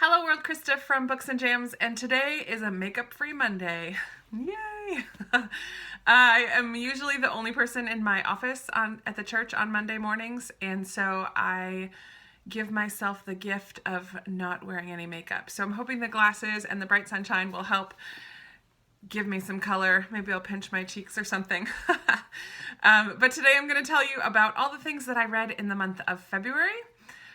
Hello world, Krista from Books and Jams, and today is a makeup-free Monday. Yay! I am usually the only person in my office at the church on Monday mornings, and so I give myself the gift of not wearing any makeup. So I'm hoping the glasses and the bright sunshine will help give me some color. Maybe I'll pinch my cheeks or something. But today I'm going to tell you about all the things that I read in the month of February.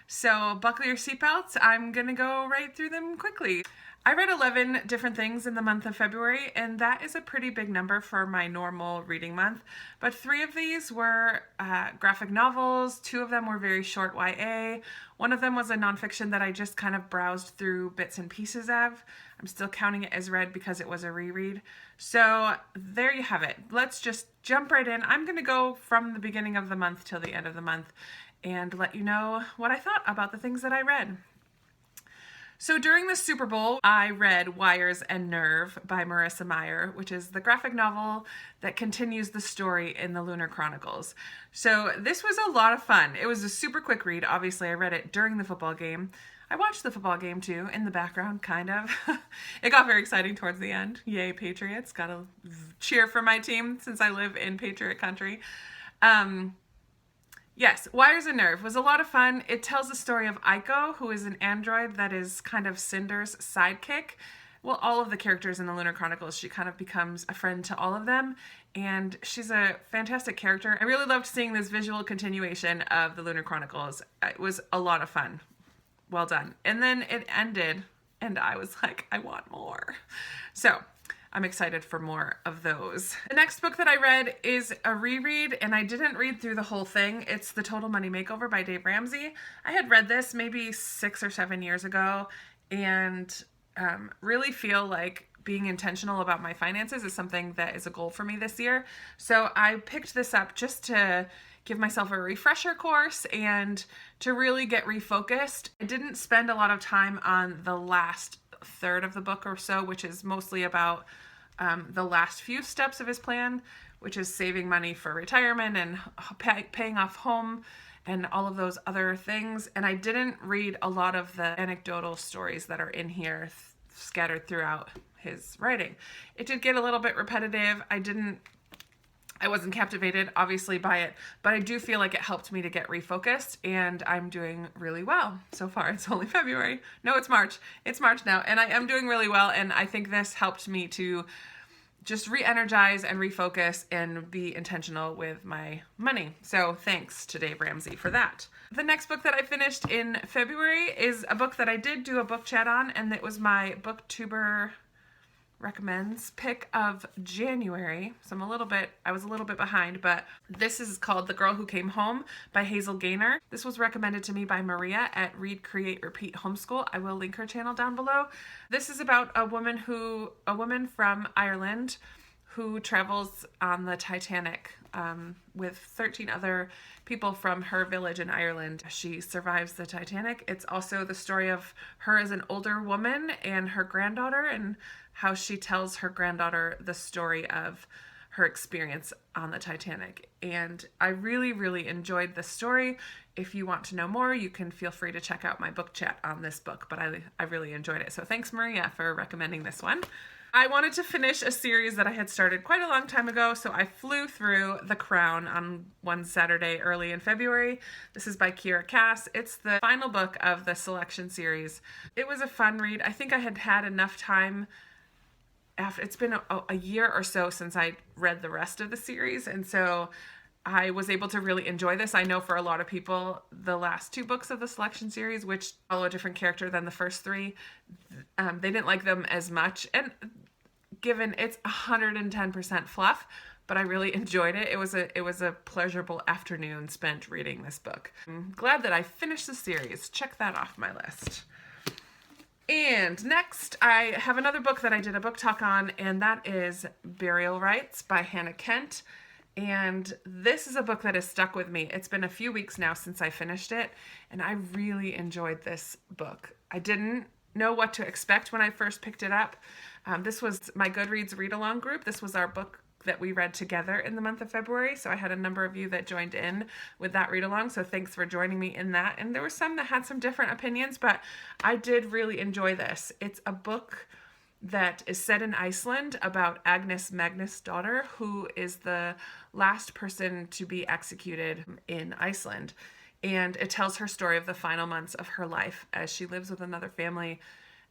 So buckle your seatbelts. I'm going to go right through them quickly. I read 11 different things in the month of February, and that is a pretty big number for my normal reading month. But 3 of these were graphic novels, 2 of them were very short YA, 1 of them was a nonfiction that I just kind of browsed through bits and pieces of. I'm still counting it as read because it was a reread. So there you have it. Let's just jump right in. I'm going to go from the beginning of the month till the end of the month and let you know what I thought about the things that I read. So during the Super Bowl, I read Wires and Nerve by Marissa Meyer, which is the graphic novel that continues the story in the Lunar Chronicles. So this was a lot of fun. It was a super quick read. Obviously, I read it during the football game. I watched the football game too, in the background, kind of. It got very exciting towards the end. Yay, Patriots. Gotta cheer for my team since I live in Patriot country. Yes, Wires and Nerve was a lot of fun. It tells the story of Aiko, who is an android that is kind of Cinder's sidekick. Well, all of the characters in the Lunar Chronicles, she kind of becomes a friend to all of them, and she's a fantastic character. I really loved seeing this visual continuation of the Lunar Chronicles. It was a lot of fun. Well done. And then it ended, and I was like, I want more. So I'm excited for more of those. The next book that I read is a reread, and I didn't read through the whole thing. It's The Total Money Makeover by Dave Ramsey. I had read this maybe 6 or 7 years ago, and really feel like being intentional about my finances is something that is a goal for me this year. So I picked this up just to give myself a refresher course and to really get refocused. I didn't spend a lot of time on the last third of the book or so, which is mostly about the last few steps of his plan, which is saving money for retirement and paying off home and all of those other things. And I didn't read a lot of the anecdotal stories that are in here scattered throughout his writing. It did get a little bit repetitive. I wasn't captivated, obviously, by it, but I do feel like it helped me to get refocused, and I'm doing really well so far. It's only February. No, it's March. It's March now, and I am doing really well, and I think this helped me to just re-energize and refocus and be intentional with my money. So thanks to Dave Ramsey for that. The next book that I finished in February is a book that I did do a book chat on, and it was my BookTuber recommends pick of January. So I was a little bit behind, but this is called The Girl Who Came Home by Hazel Gaynor. This was recommended to me by Maria at Read, Create, Repeat Homeschool. I will link her channel down below. This is about a woman from Ireland who travels on the Titanic with 13 other people from her village in Ireland. She survives the Titanic. It's also the story of her as an older woman and her granddaughter, and how she tells her granddaughter the story of her experience on the Titanic. And I really, really enjoyed the story. If you want to know more, you can feel free to check out my book chat on this book, but I really enjoyed it. So thanks, Maria, for recommending this one. I wanted to finish a series that I had started quite a long time ago, so I flew through The Crown on one Saturday early in February. This is by Kiera Cass. It's the final book of the Selection series. It was a fun read. I think I had had enough time it's been a year or so since I read the rest of the series, and so I was able to really enjoy this. I know for a lot of people, the last 2 books of the Selection series, which follow a different character than the first 3, they didn't like them as much. And given it's 110% fluff, but I really enjoyed it. It was a pleasurable afternoon spent reading this book. I'm glad that I finished the series. Check that off my list. And next, I have another book that I did a book talk on, and that is Burial Rites by Hannah Kent. And this is a book that has stuck with me. It's been a few weeks now since I finished it, and I really enjoyed this book. I didn't know what to expect when I first picked it up. This was my Goodreads read-along group. This was our book that we read together in the month of February. So I had a number of you that joined in with that read along. So thanks for joining me in that. And there were some that had some different opinions, but I did really enjoy this. It's a book that is set in Iceland about Agnes Magnus' daughter, who is the last person to be executed in Iceland. And it tells her story of the final months of her life as she lives with another family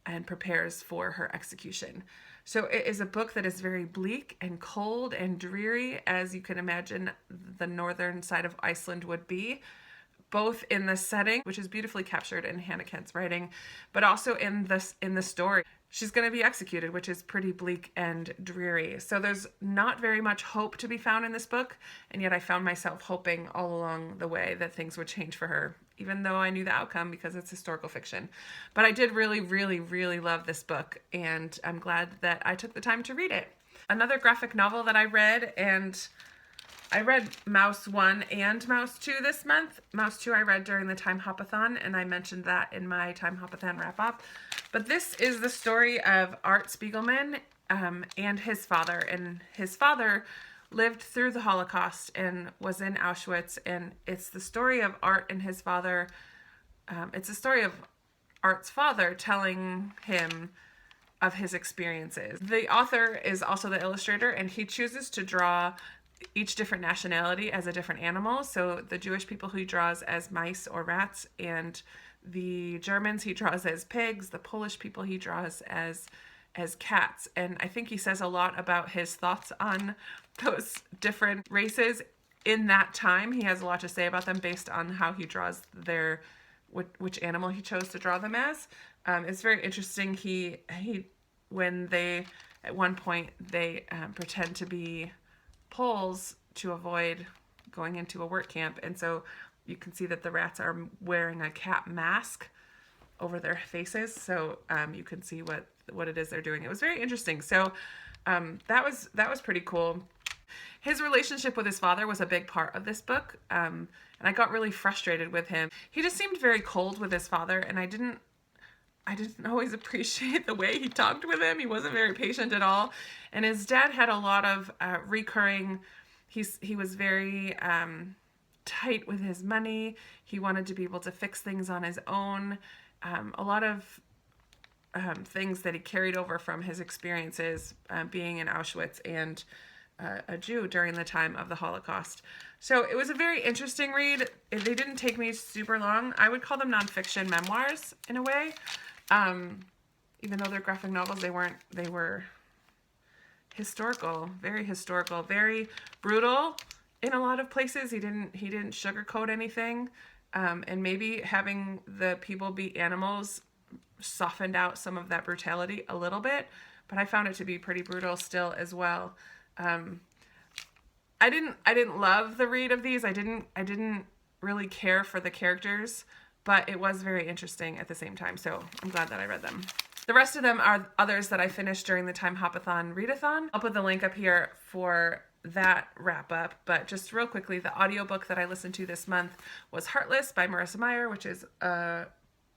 and prepares for her execution. So it is a book that is very bleak and cold and dreary, as you can imagine the northern side of Iceland would be, both in the setting, which is beautifully captured in Hannah Kent's writing, but also in the story. She's going to be executed, which is pretty bleak and dreary. So there's not very much hope to be found in this book, and yet I found myself hoping all along the way that things would change for her, even though I knew the outcome because it's historical fiction. But I did really, really, really love this book, and I'm glad that I took the time to read it. Another graphic novel that I read, and I read Mouse 1 and Mouse 2 this month. Mouse 2 I read during the Time Hopathon, and I mentioned that in my Time Hopathon wrap-up. But this is the story of Art Spiegelman and his father. And his father lived through the Holocaust and was in Auschwitz. And it's the story of Art and his father. It's the story of Art's father telling him of his experiences. The author is also the illustrator, and he chooses to draw each different nationality as a different animal. So the Jewish people he draws as mice or rats, and the Germans he draws as pigs, the Polish people he draws as cats. And I think he says a lot about his thoughts on those different races in that time. He has a lot to say about them based on how he draws which animal he chose to draw them as. It's very interesting. He when they at one point they pretend to be Poles to avoid going into a work camp, and so you can see that the rats are wearing a cat mask over their faces, so you can see what it is they're doing. It was very interesting. So that was pretty cool. His relationship with his father was a big part of this book, and I got really frustrated with him. He just seemed very cold with his father, and I didn't always appreciate the way he talked with him. He wasn't very patient at all. And his dad had a lot of recurring, he was very tight with his money. He wanted to be able to fix things on his own. A lot of things that he carried over from his experiences being in Auschwitz and a Jew during the time of the Holocaust. So it was a very interesting read. They didn't take me super long. I would call them nonfiction memoirs in a way. Even though they're graphic novels, they were historical, very brutal in a lot of places. He didn't sugarcoat anything. And maybe having the people be animals softened out some of that brutality a little bit, but I found it to be pretty brutal still as well. I didn't love the read of these. I didn't really care for the characters, but it was very interesting at the same time, so I'm glad that I read them. The rest of them are others that I finished during the Time Hopathon readathon. I'll put the link up here for that wrap up, but just real quickly, the audiobook that I listened to this month was Heartless by Marissa Meyer, which is a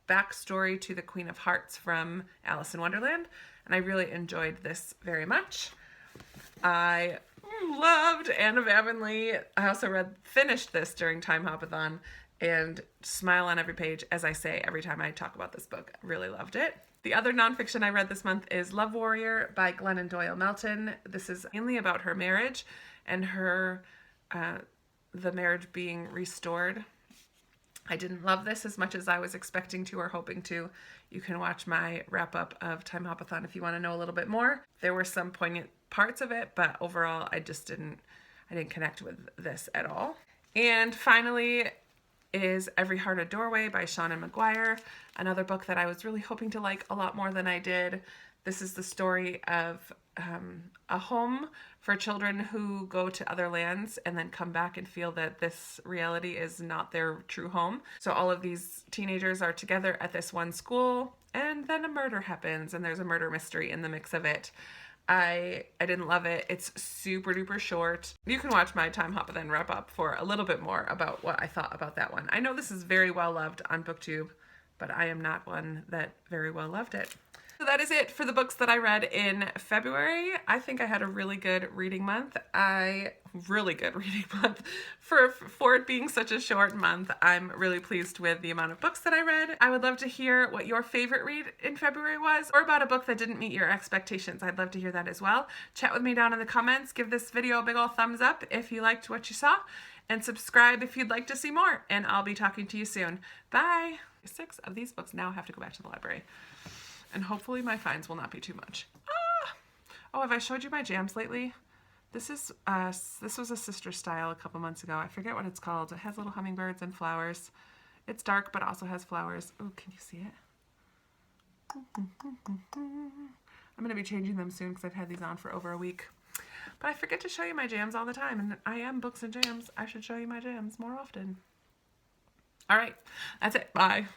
backstory to the Queen of Hearts from Alice in Wonderland, and I really enjoyed this very much. I loved Anne of Avonlea. I also finished this during Time Hopathon, and smile on every page, as I say every time I talk about this book. I really loved it. The other nonfiction I read this month is Love Warrior by Glennon Doyle Melton. This is mainly about her marriage and the marriage being restored. I didn't love this as much as I was expecting to or hoping to. You can watch my wrap-up of Time Hopathon if you want to know a little bit more. There were some poignant parts of it, but overall I didn't connect with this at all. And finally is Every Heart a Doorway by Seanan McGuire, another book that I was really hoping to like a lot more than I did. This is the story of a home for children who go to other lands and then come back and feel that this reality is not their true home. So all of these teenagers are together at this one school, and then a murder happens, and there's a murder mystery in the mix of it. I didn't love it. It's super duper short. You can watch my Time Hopathon wrap up for a little bit more about what I thought about that one. I know this is very well loved on BookTube, but I am not one that very well loved it. So that is it for the books that I read in February. I think I had a really good reading month. For it being such a short month. I'm really pleased with the amount of books that I read. I would love to hear what your favorite read in February was, or about a book that didn't meet your expectations. I'd love to hear that as well. Chat with me down in the comments. Give this video a big ol' thumbs up if you liked what you saw, and subscribe if you'd like to see more, and I'll be talking to you soon. Bye! 6 of these books now have to go back to the library. And hopefully my fines will not be too much. Ah! Oh, have I showed you my jams lately? This was a sister style a couple months ago. I forget what it's called. It has little hummingbirds and flowers. It's dark, but also has flowers. Oh, can you see it? I'm going to be changing them soon because I've had these on for over a week. But I forget to show you my jams all the time, and I am books and jams. I should show you my jams more often. All right, that's it. Bye.